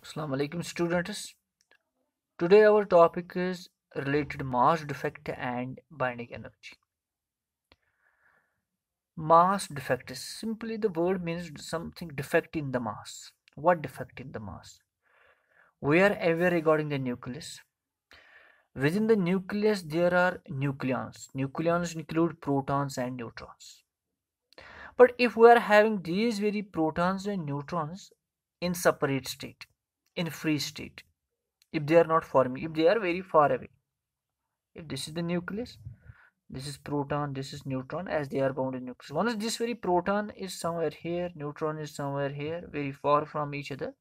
Assalamu alaikum students. Today our topic is related mass defect and binding energy. Mass defect is simply the word means something defect in the mass. What defect in the mass? We are aware regarding the nucleus. Within the nucleus there are nucleons. Nucleons include protons and neutrons. But if we are having these very protons and neutrons in separate state, in free state, if they are not forming, if they are very far away, if this is the nucleus, this is proton, this is neutron, as they are bound in nucleus. Once this very proton is somewhere here, neutron is somewhere here, very far from each other.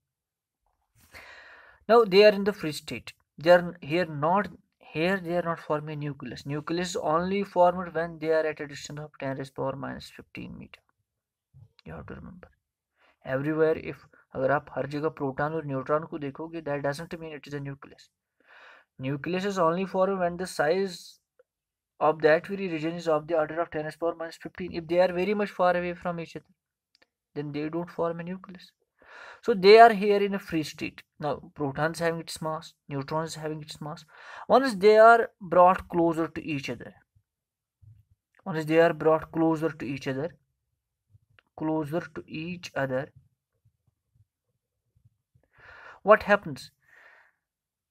Now they are in the free state. They are here, not here. They are not forming a nucleus. Nucleus is only formed when they are at a distance of 10 raised power minus 15 meter. You have to remember. Everywhere, if अगर आप हर जगह proton और neutron को देखोगे, that doesn't mean it is a nucleus. Nucleus is only formed when the size of that very region is of the order of 10 raised power minus 15. If they are very much far away from each other, then they don't form a nucleus. So they are here in a free state. Now protons having its mass, neutrons having its mass. Once they are brought closer to each other, what happens?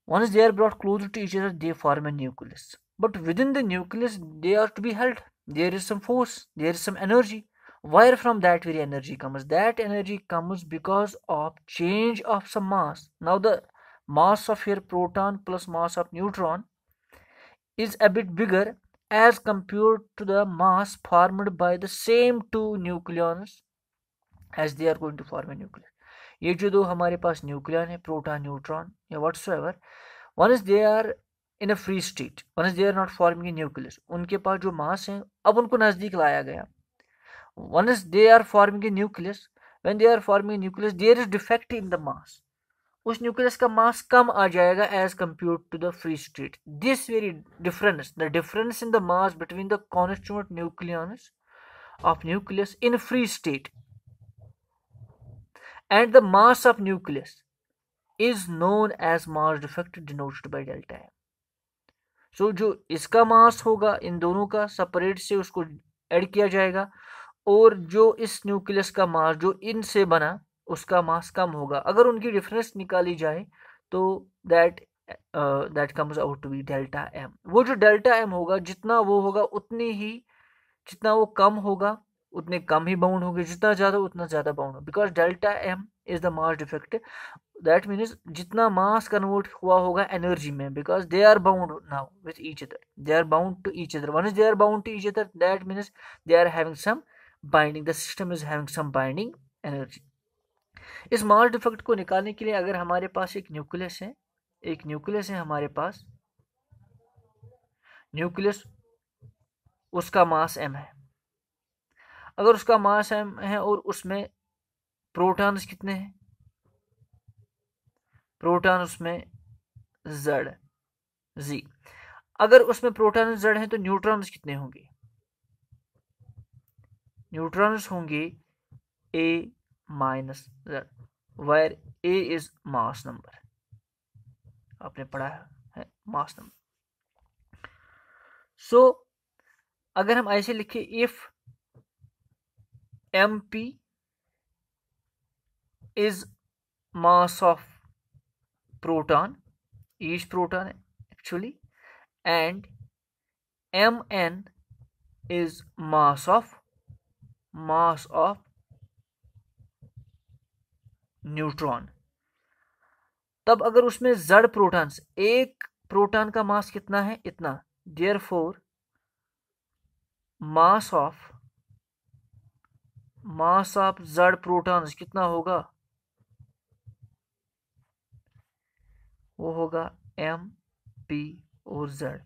Once they are brought closer to each other, they form a nucleus. But within the nucleus, they are to be held. There is some force, there is some energy. Where from that very energy comes? That energy comes because of change of some mass. Now the mass of here proton plus mass of neutron is a bit bigger as compared to the mass formed by the same two nucleons as they are going to form a nucleus. ये जो दो हमारे पास nucleon है, proton neutron या whatsoever, once they are in a free state, once they are not forming a nucleus, उनके पास जो mass है अब उनको नज़दीक लाया गया. Once they are forming a nucleus, when they are forming a nucleus, there is defect in the mass. उस nucleus का मास कम आ जाएगा as compared to the free state. This very difference, the difference in the mass between the constituent nucleus of nucleus in free state and the mass of nucleus is known as mass defect denoted by delta m. So जो इसका मास होगा इन दोनों का separate से उसको add किया जाएगा और जो इस न्यूक्लियस का मास जो इनसे बना उसका मास कम होगा. अगर उनकी डिफरेंस निकाली जाए तो that comes out to be delta M. वो जो डेल्टा एम होगा जितना वो होगा उतनी ही, जितना वो कम होगा उतने कम ही बाउंड होंगे, जितना ज़्यादा उतना ज़्यादा बाउंड होगा. Because delta M is the mass defect. That means जितना मास कन्वर्ट हुआ होगा एनर्जी में, because they are bound now with each other, they are bound to each other. Once they are bound to each other, that means they are having some binding, the system is having some binding energy. इस mass defect को निकालने के लिए अगर हमारे पास एक nucleus है हमारे पास न्यूक्लियस, उसका मास m है. अगर उसका मास m है और उसमें प्रोटॉन्स कितने हैं, प्रोटॉन उसमें z. अगर उसमें प्रोटॉन z हैं तो न्यूट्रॉन्स कितने होंगे, न्यूट्रॉन्स होंगे a minus z, where a is mass number. आपने पढ़ा है मास नंबर. सो अगर हम ऐसे लिखे, if mp is mass of proton, each proton actually, and mn is mass of neutron. तब अगर उसमें z प्रोटॉन्स, एक प्रोटॉन का मास कितना है इतना, therefore mass of z protons कितना होगा, वो होगा m p और z.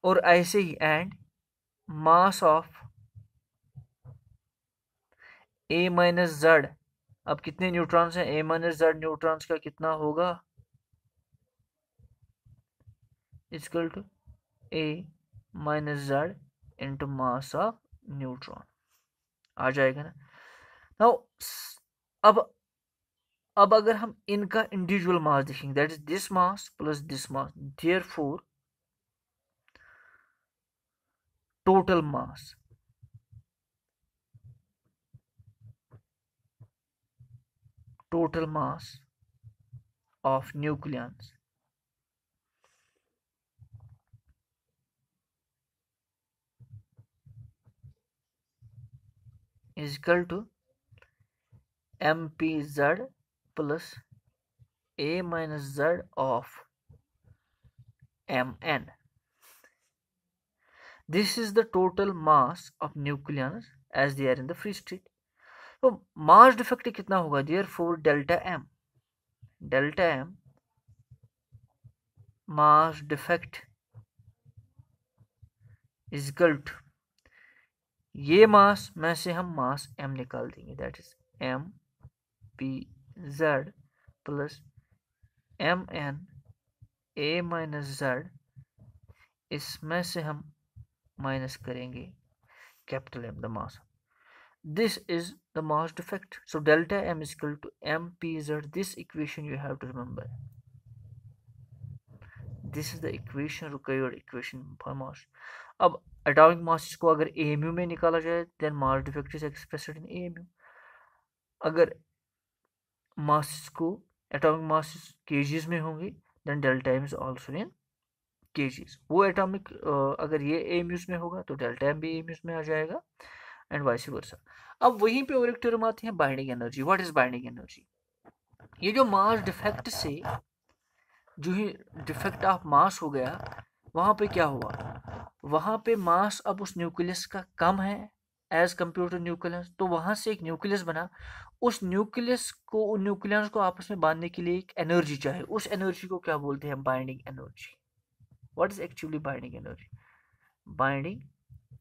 और ऐसे ही and mass of a minus z, अब कितने न्यूट्रॉन्स हैं, a माइनस z न्यूट्रॉन्स का कितना होगा, equal to a minus z into mass of neutron. आ जाएगा ना. नाउ अब अब अगर हम इनका इंडिविजुअल मास देखेंगे, that is this mass plus this mass, therefore total mass of nucleons is equal to mpz plus a minus z of mn. This is the total mass of nucleons as they are in the free state. तो मास defect कितना होगा, therefore delta m mass defect is equal to, ये mass में से हम mass m निकाल देंगे, that is m p z plus m n a minus z, इसमें से हम माइनस करेंगे capital M, the mass. This is the mass defect. So delta M is equal to mpz. This equation you have to remember. This is the equation, required equation for mass. अब atomic mass को अगर AMU में निकाला जाए, then mass defect is expressed in AMU. अगर masses को atomic masses kgs में होंगी, then delta M is also in kgs. वो atomic अगर ये AMUs में होगा तो delta M भी AMUs में आ जाएगा, एंड वाइस वर्सा. अब वहीं पे और एक टर्म आती है binding energy. What is binding energy? ये जो मास डिफेक्ट से जो ही डिफेक्ट ऑफ मास हो गया, वहां पे क्या हुआ, वहां पे मास अब उस न्यूक्लियस का कम है एज कंपेयर टू न्यूक्लियस, तो वहां से एक न्यूक्लियस बना. उस न्यूक्लियस को, उन न्यूक्लियस को आपस में बांधने के लिए एक एनर्जी चाहिए. उस एनर्जी को क्या बोलते हैं, binding energy. What is actually binding energy? Binding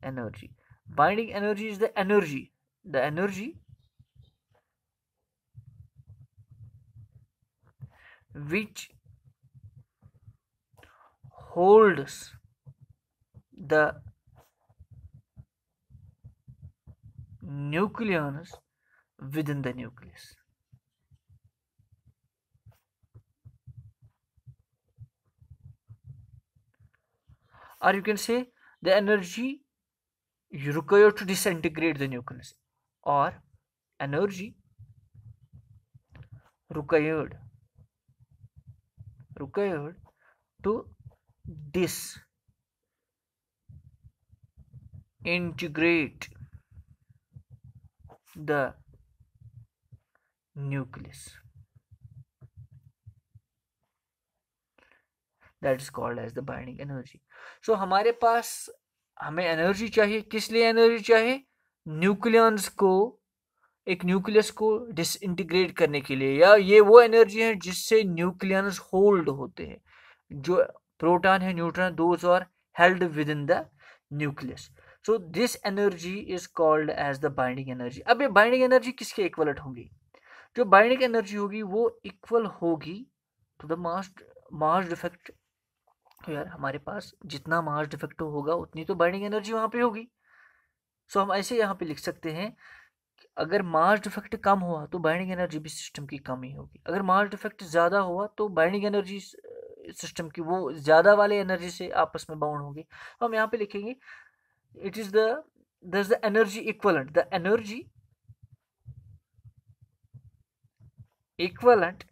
energy, binding energy is the energy which holds the nucleons within the nucleus. Or you can say the energy required to disintegrate the nucleus, or energy required to disintegrate the nucleus, that is called as the binding energy. So हमारे पास हमें energy चाहिए, किस लिए energy चाहिए, nucleons को, एक nucleus को disintegrate करने के लिए, या ये वो एनर्जी है जिससे न्यूक्लियंस होल्ड होते हैं, जो प्रोटॉन है, neutron, those are held within the nucleus. So this energy is called as the binding energy. अब ये बाइंडिंग एनर्जी किसके इक्वलेंट होगी? जो बाइंडिंग एनर्जी होगी वो इक्वल होगी टू द मास डिफेक्ट. तो यार हमारे पास जितना मास डिफेक्ट होगा उतनी तो बाइंडिंग एनर्जी वहां पे होगी. सो हम ऐसे यहाँ पे लिख सकते हैं, अगर मास डिफेक्ट कम हुआ तो बाइंडिंग एनर्जी भी सिस्टम की कम ही होगी. अगर मास डिफेक्ट ज़्यादा हुआ तो बाइंडिंग एनर्जी सिस्टम की वो ज़्यादा वाले एनर्जी से आपस में बाउंड होगी. तो हम यहाँ पे लिखेंगे it is the energy equivalent, the energy equivalent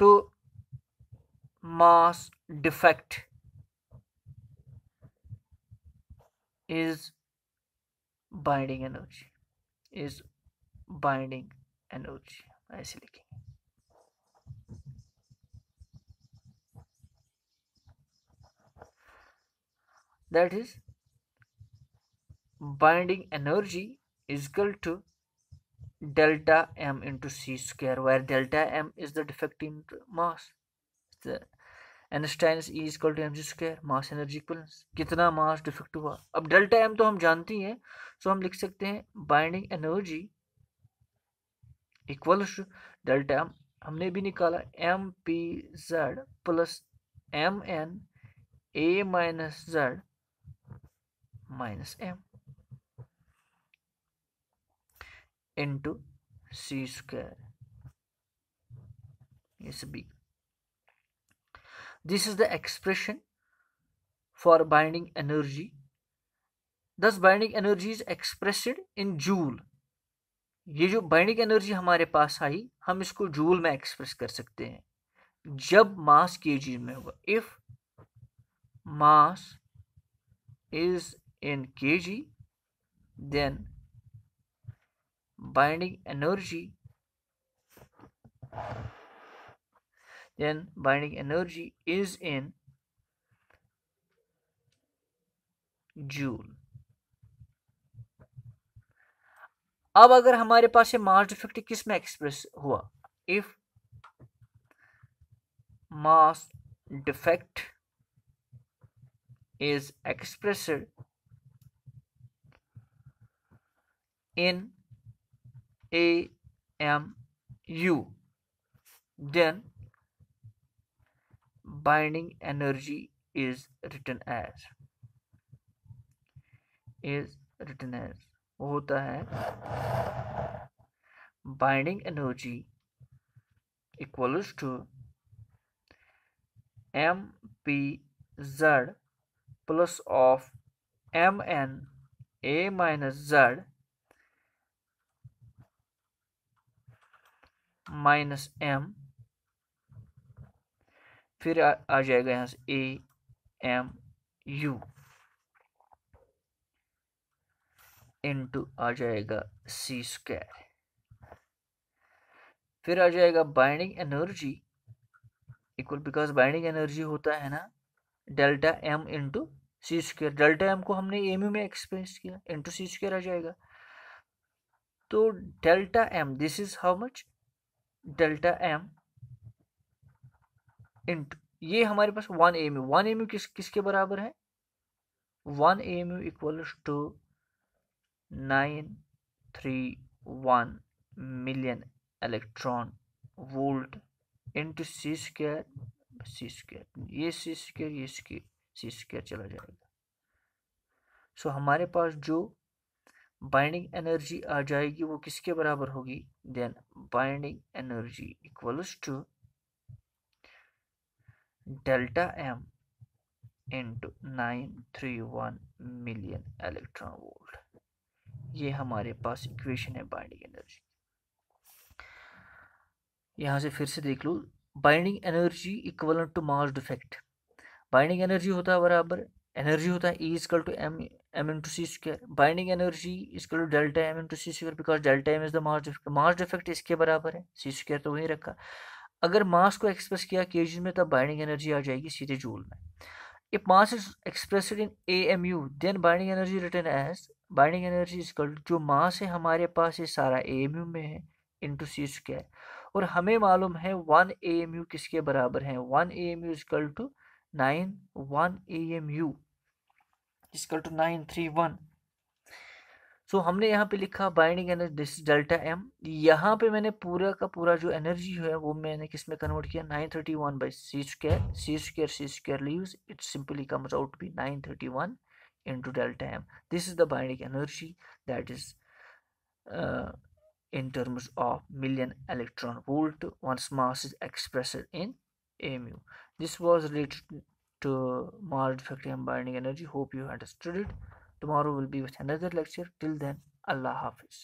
to mass defect is binding energy, ऐसे लिखेंगे. that is binding energy is equal to delta m into c square, where delta m is the defective mass. The Einstein's E is equal to mc square, mass energy equivalence. कितना mass defect हुआ, अब delta m तो हम जानते ही हैं, सो हम लिख सकते हैं binding energy equal to delta m हमने भी निकाला, M P Z plus M N A minus Z minus M. into c square. Yes, B. This is the expression for binding energy. Thus binding energy is expressed in joule. ये जो binding energy हमारे पास आई, हम इसको joule में express कर सकते हैं जब मास केजी में होगा. If mass is in KG, then binding energy is in joule. अब अगर हमारे पास ये मास डिफेक्ट किस में एक्सप्रेस हुआ, if mass defect is expressed in AMU, then binding energy is written as होता है binding energy equals to MPZ plus of Mn A minus Z minus M, फिर आ जाएगा यहाँ से AMU इंटू आ जाएगा C स्क्वायर, फिर आ जाएगा binding energy equal, because binding energy होता है ना डेल्टा M इंटू सी स्क्वायर. डेल्टा M को हमने एमयू में एक्सप्रेस किया, इंटू सी स्क्वायर आ जाएगा. तो delta M, this is how much, delta M into ये हमारे पास 1 AMU. 1 AMU किसके बराबर है, 1 AMU equal to 931 million electron volt into C square, ये सी स्क्वायर, ये सी स्क्वायर चला जाएगा. सो हमारे पास जो बाइंडिंग एनर्जी आ जाएगी वो किसके बराबर होगी, then binding energy equals to delta M into 931 million electron volt. ये हमारे पास इक्वेशन है बाइंडिंग एनर्जी. यहाँ से फिर से देख लो, binding energy equivalent to mass defect. Binding energy होता है बराबर, एनर्जी होता है E equal to M into C square. Binding energy equal to delta M into C square, because delta M is the mass defect. Mass defect इसके बराबर है, सी square तो वहीं रखा. अगर मास को एक्सप्रेस किया केजी में, तब बाइंडिंग एनर्जी आ जाएगी सीधे जूल में. If mass is expressed in AMU, then binding energy written as binding energy equal to, जो मास है हमारे पास ये सारा AMU में है, इंटू सी स्क्वायर. और हमें मालूम है 1 AMU किसके बराबर है, 1 AMU equal to 1 AMU equal to 931. So हमने यहाँ पे लिखा binding energy this delta M. यहाँ पे मैंने पूरा का पूरा जो एनर्जी है वो मैंने किस में कन्वर्ट किया, 931 by C square leaves, it simply comes out to be 931 into delta M. This is the binding energy that is in terms of million electron volt once mass is expressed in AMU. This was related to mass defect and binding energy. Hope you understood it. Tomorrow will be with another lecture. Till then, Allah Hafiz.